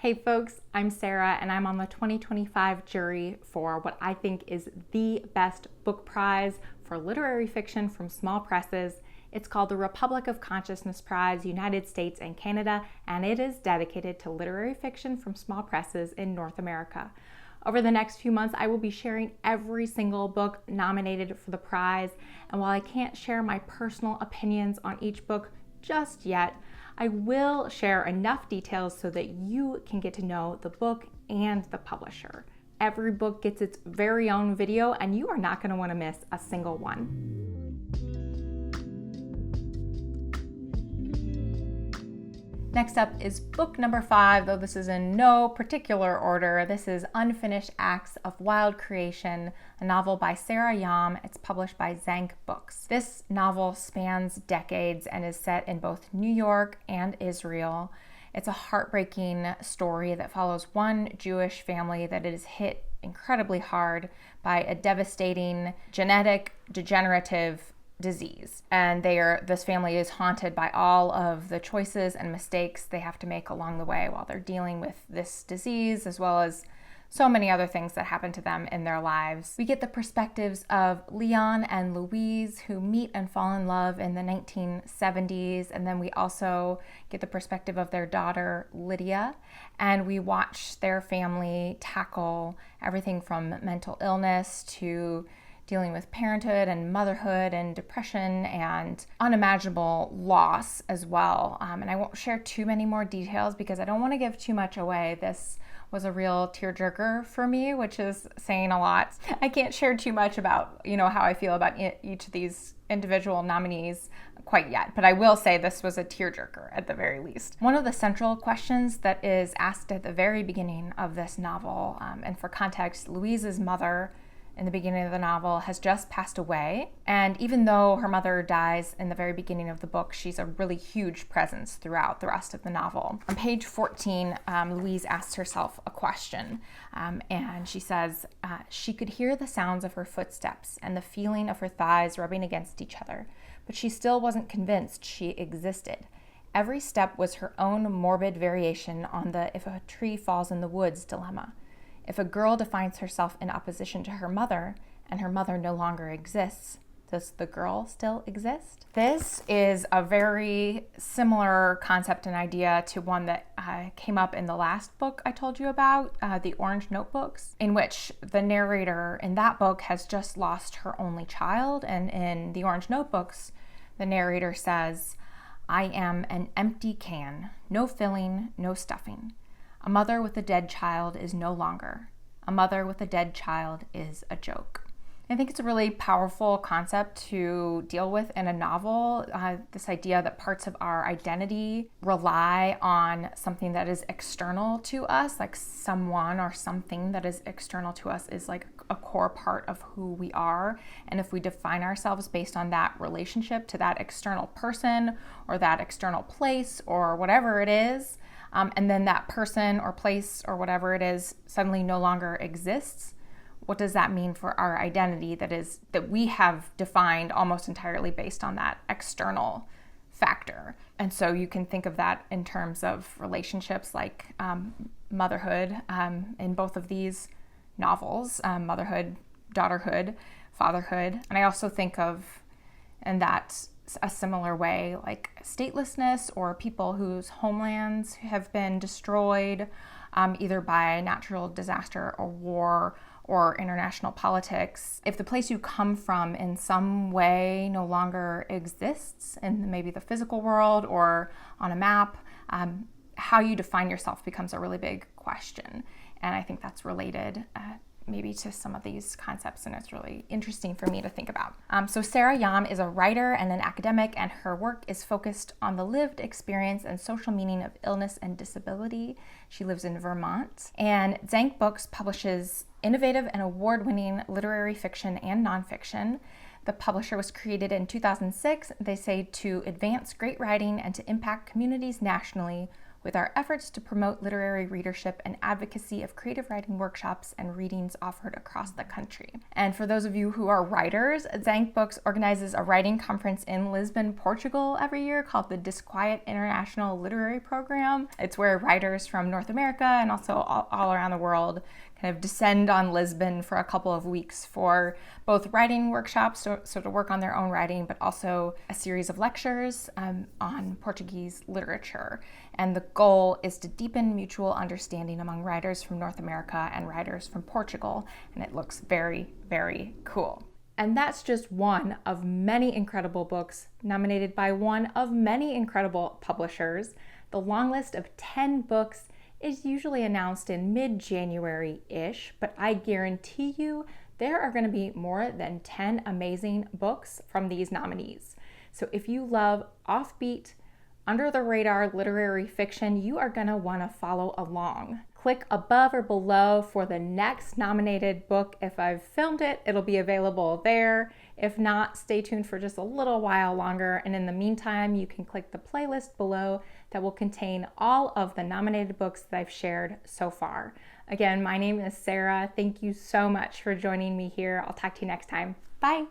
Hey folks, I'm Sarah and I'm on the 2025 jury for what I think is the best book prize for literary fiction from small presses. It's called the Republic of Consciousness Prize, United States and Canada, and it is dedicated to literary fiction from small presses in North America. Over the next few months, I will be sharing every single book nominated for the prize, and while I can't share my personal opinions on each book just yet, I will share enough details so that you can get to know the book and the publisher. Every book gets its very own video, and you are not going to want to miss a single one. Next up is book number 5, though this is in no particular order. This is Unfinished Acts of Wild Creation, a novel by Sarah Yahm. It's published by Dzanc Books. This novel spans decades and is set in both New York and Israel. It's a heartbreaking story that follows one Jewish family that is hit incredibly hard by a devastating genetic degenerative disease, and this family is haunted by all of the choices and mistakes they have to make along the way while they're dealing with this disease, as well as so many other things that happen to them in their lives. We get the perspectives of Leon and Louise, who meet and fall in love in the 1970s, and then we also get the perspective of their daughter Lydia, and we watch their family tackle everything from mental illness to dealing with parenthood and motherhood and depression and unimaginable loss as well. And I won't share too many more details because I don't want to give too much away. This was a real tearjerker for me, which is saying a lot. I can't share too much about, how I feel about each of these individual nominees quite yet, but I will say this was a tearjerker at the very least. One of the central questions that is asked at the very beginning of this novel, and for context, Louise's mother in the beginning of the novel has just passed away, and even though her mother dies in the very beginning of the book, she's a really huge presence throughout the rest of the novel. On page 14, Louise asks herself a question, and she says, she could hear the sounds of her footsteps and the feeling of her thighs rubbing against each other, but she still wasn't convinced she existed. Every step was her own morbid variation on the if a tree falls in the woods dilemma. If a girl defines herself in opposition to her mother, and her mother no longer exists, does the girl still exist? This is a very similar concept and idea to one that came up in the last book I told you about, The Orange Notebooks, in which the narrator in that book has just lost her only child. And in The Orange Notebooks, the narrator says, "I am an empty can, no filling, no stuffing. A mother with a dead child is no longer. A mother with a dead child is a joke." I think it's a really powerful concept to deal with in a novel, this idea that parts of our identity rely on something that is external to us, like someone or something that is external to us is like a core part of who we are. And if we define ourselves based on that relationship to that external person or that external place or whatever it is, and then that person or place or whatever it is suddenly no longer exists, what does that mean for our identity that we have defined almost entirely based on that external factor? And so you can think of that in terms of relationships like motherhood in both of these novels, motherhood, daughterhood, fatherhood. And I also think of, in that a similar way, like statelessness or people whose homelands have been destroyed either by natural disaster or war or international politics. If the place you come from in some way no longer exists in maybe the physical world or on a map, how you define yourself becomes a really big question. And I think that's related maybe to some of these concepts, and it's really interesting for me to think about. So Sarah Yahm is a writer and an academic, and her work is focused on the lived experience and social meaning of illness and disability. She lives in Vermont, and Dzanc Books publishes innovative and award-winning literary fiction and nonfiction. The publisher was created in 2006, they say, to advance great writing and to impact communities nationally with our efforts to promote literary readership and advocacy of creative writing workshops and readings offered across the country. And for those of you who are writers, Dzanc Books organizes a writing conference in Lisbon, Portugal every year called the Disquiet International Literary Program. It's where writers from North America and also all around the world kind of descend on Lisbon for a couple of weeks for both writing workshops, so to work on their own writing, but also a series of lectures on Portuguese literature. And the goal is to deepen mutual understanding among writers from North America and writers from Portugal, and it looks very, very cool. And that's just one of many incredible books nominated by one of many incredible publishers. The long list of 10 books is usually announced in mid-January-ish, but I guarantee you there are going to be more than 10 amazing books from these nominees. So if you love offbeat, under-the-radar literary fiction, you are going to want to follow along. Click above or below for the next nominated book. If I've filmed it, it'll be available there. If not, stay tuned for just a little while longer. And in the meantime, you can click the playlist below that will contain all of the nominated books that I've shared so far. Again, my name is Sarah. Thank you so much for joining me here. I'll talk to you next time. Bye.